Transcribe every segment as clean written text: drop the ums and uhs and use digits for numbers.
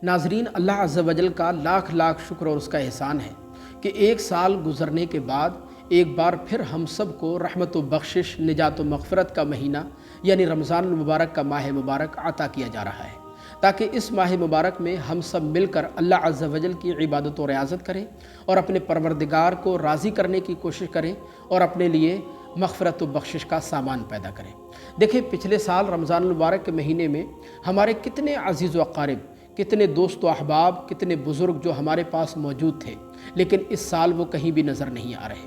ناظرین، اللہ عز و جل کا لاکھ لاکھ شکر اور اس کا احسان ہے کہ ایک سال گزرنے کے بعد ایک بار پھر ہم سب کو رحمت و بخشش، نجات و مغفرت کا مہینہ یعنی رمضان المبارک کا ماہ مبارک عطا کیا جا رہا ہے، تاکہ اس ماہ مبارک میں ہم سب مل کر اللہ عز و جل کی عبادت و ریاضت کریں اور اپنے پروردگار کو راضی کرنے کی کوشش کریں اور اپنے لیے مغفرت و بخشش کا سامان پیدا کریں۔ دیکھیں، پچھلے سال رمضان المبارک کے مہینے میں ہمارے کتنے عزیز و اقارب، کتنے دوست و احباب، کتنے بزرگ جو ہمارے پاس موجود تھے، لیکن اس سال وہ کہیں بھی نظر نہیں آ رہے۔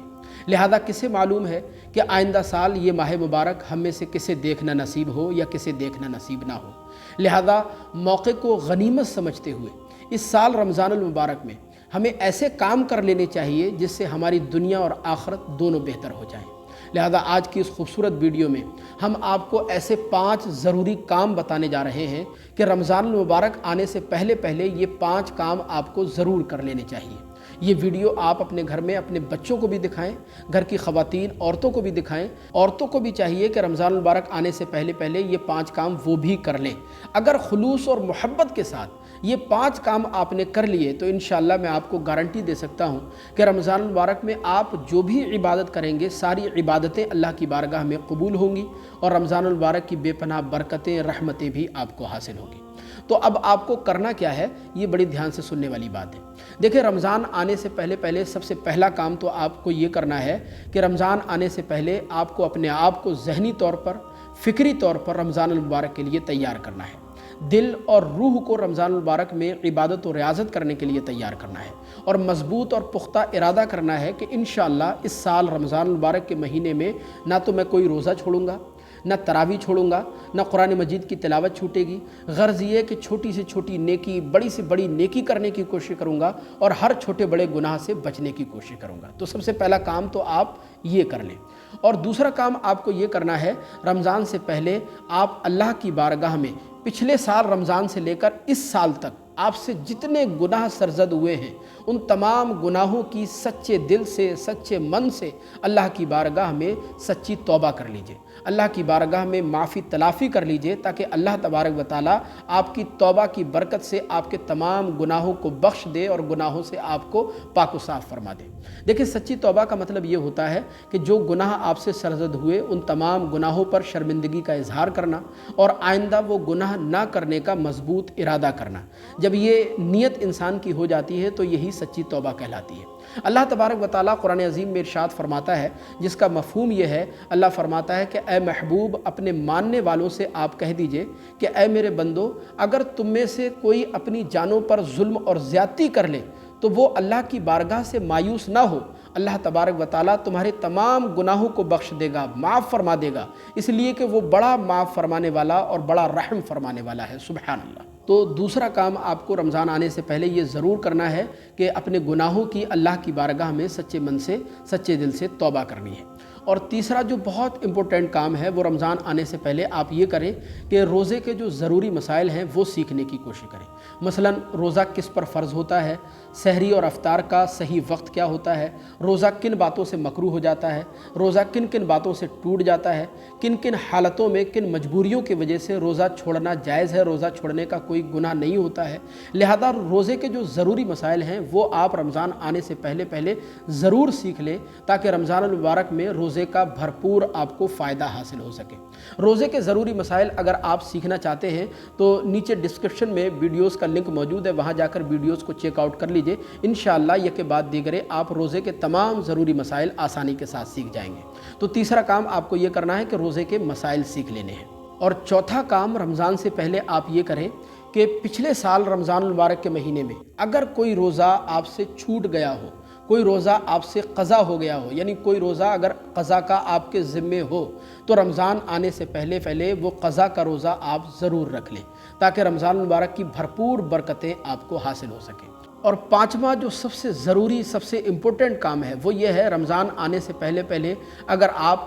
لہذا کسے معلوم ہے کہ آئندہ سال یہ ماہ مبارک ہم میں سے کسے دیکھنا نصیب ہو یا کسے دیکھنا نصیب نہ ہو۔ لہذا موقع کو غنیمت سمجھتے ہوئے اس سال رمضان المبارک میں ہمیں ایسے کام کر لینے چاہیے جس سے ہماری دنیا اور آخرت دونوں بہتر ہو جائیں۔ لہذا آج کی اس خوبصورت ویڈیو میں ہم آپ کو ایسے 5 ضروری کام بتانے جا رہے ہیں کہ رمضان المبارک آنے سے پہلے یہ 5 کام آپ کو ضرور کر لینے چاہیے۔ یہ ویڈیو آپ اپنے گھر میں اپنے بچوں کو بھی دکھائیں، گھر کی خواتین عورتوں کو بھی دکھائیں۔ عورتوں کو بھی چاہیے کہ رمضان المبارک آنے سے پہلے یہ 5 کام وہ بھی کر لیں۔ اگر خلوص اور محبت کے ساتھ یہ 5 کام آپ نے کر لیے تو انشاءاللہ میں آپ کو گارنٹی دے سکتا ہوں کہ رمضان المبارک میں آپ جو بھی عبادت کریں گے، ساری عبادتیں اللہ کی بارگاہ میں قبول ہوں گی اور رمضان المبارک کی بے پناہ برکتیں، رحمتیں بھی آپ کو حاصل ہوں گی۔ تو اب آپ کو کرنا کیا ہے، یہ بڑی دھیان سے سننے والی بات ہے۔ دیکھیں، رمضان آنے سے پہلے سب سے پہلا کام تو آپ کو یہ کرنا ہے کہ رمضان آنے سے پہلے آپ کو اپنے آپ کو ذہنی طور پر، فکری طور پر رمضان المبارک کے لیے تیار کرنا ہے۔ دل اور روح کو رمضان المبارک میں عبادت و ریاضت کرنے کے لیے تیار کرنا ہے اور مضبوط اور پختہ ارادہ کرنا ہے کہ انشاءاللہ اس سال رمضان المبارک کے مہینے میں نہ تو میں کوئی روزہ چھوڑوں گا، نہ تراویح چھوڑوں گا، نہ قرآن مجید کی تلاوت چھوٹے گی۔ غرض یہ کہ چھوٹی سے چھوٹی نیکی، بڑی سے بڑی نیکی کرنے کی کوشش کروں گا اور ہر چھوٹے بڑے گناہ سے بچنے کی کوشش کروں گا۔ تو سب سے پہلا کام تو آپ یہ کر لیں۔ اور دوسرا کام آپ کو یہ کرنا ہے، رمضان سے پہلے آپ اللہ کی بارگاہ میں پچھلے سال رمضان سے لے کر اس سال تک آپ سے جتنے گناہ سرزد ہوئے ہیں، ان تمام گناہوں کی سچے دل سے، سچے من سے اللہ کی بارگاہ میں سچی توبہ کر لیجئے، اللہ کی بارگاہ میں معافی تلافی کر لیجئے، تاکہ اللہ تبارک و تعالیٰ آپ کی توبہ کی برکت سے آپ کے تمام گناہوں کو بخش دے اور گناہوں سے آپ کو پاک و صاف فرما دے۔ دیکھیں، سچی توبہ کا مطلب یہ ہوتا ہے کہ جو گناہ آپ سے سرزد ہوئے ان تمام گناہوں پر شرمندگی کا اظہار کرنا اور آئندہ وہ گناہ نہ کرنے کا مضبوط ارادہ کرنا۔ جب یہ نیت انسان کی ہو جاتی ہے تو یہی سچی توبہ کہلاتی ہے۔ اللہ تبارک و تعالیٰ قرآن عظیم میں ارشاد فرماتا ہے، جس کا مفہوم یہ ہے، اللہ فرماتا ہے کہ اے محبوب، اپنے ماننے والوں سے آپ کہہ دیجئے کہ اے میرے بندو، اگر تم میں سے کوئی اپنی جانوں پر ظلم اور زیادتی کر لے تو وہ اللہ کی بارگاہ سے مایوس نہ ہو، اللہ تبارک و تعالیٰ تمہارے تمام گناہوں کو بخش دے گا، معاف فرما دے گا، اس لیے کہ وہ بڑا معاف فرمانے والا اور بڑا رحم فرمانے والا ہے۔ سبحان اللہ۔ تو دوسرا کام آپ کو رمضان آنے سے پہلے یہ ضرور کرنا ہے کہ اپنے گناہوں کی اللہ کی بارگاہ میں سچے من سے، سچے دل سے توبہ کرنی ہے۔ اور تیسرا جو بہت امپورٹنٹ کام ہے وہ رمضان آنے سے پہلے آپ یہ کریں کہ روزے کے جو ضروری مسائل ہیں وہ سیکھنے کی کوشش کریں۔ مثلا روزہ کس پر فرض ہوتا ہے، سحری اور افطار کا صحیح وقت کیا ہوتا ہے، روزہ کن باتوں سے مکروہ ہو جاتا ہے، روزہ کن کن باتوں سے ٹوٹ جاتا ہے، کن کن حالتوں میں، کن مجبوریوں کی وجہ سے روزہ چھوڑنا جائز ہے، روزہ چھوڑنے کا کوئی گناہ نہیں ہوتا ہے۔ لہذا روزے کے جو ضروری مسائل ہیں وہ آپ رمضان آنے سے پہلے ضرور سیکھ لیں، تاکہ رمضان المبارک میں روزے کا بھرپور آپ کو فائدہ حاصل ہو سکے۔ روزے کے ضروری مسائل اگر آپ سیکھنا چاہتے ہیں تو نیچے ڈسکرپشن میں ویڈیوز کا لنک موجود ہے، وہاں جا کر ویڈیوز کو چیک آؤٹ کر لیجئے۔ انشاءاللہ یک کے بعد دیگرے آپ روزے کے تمام ضروری مسائل آسانی کے ساتھ سیکھ جائیں گے۔ تو تیسرا کام آپ کو یہ کرنا ہے کہ روزے کے مسائل سیکھ لینے ہیں۔ اور چوتھا کام رمضان سے پہلے آپ یہ کریں کہ پچھلے سال رمضان المبارک کے مہینے میں اگر کوئی روزہ آپ سے چھوٹ گیا ہو، کوئی روزہ آپ سے قضا ہو گیا ہو، یعنی کوئی روزہ اگر قضا کا آپ کے ذمے ہو تو رمضان آنے سے پہلے وہ قضا کا روزہ آپ ضرور رکھ لیں، تاکہ رمضان المبارک کی بھرپور برکتیں آپ کو حاصل ہو سکیں۔ اور پانچواں جو سب سے ضروری، سب سے امپورٹنٹ کام ہے وہ یہ ہے، رمضان آنے سے پہلے اگر آپ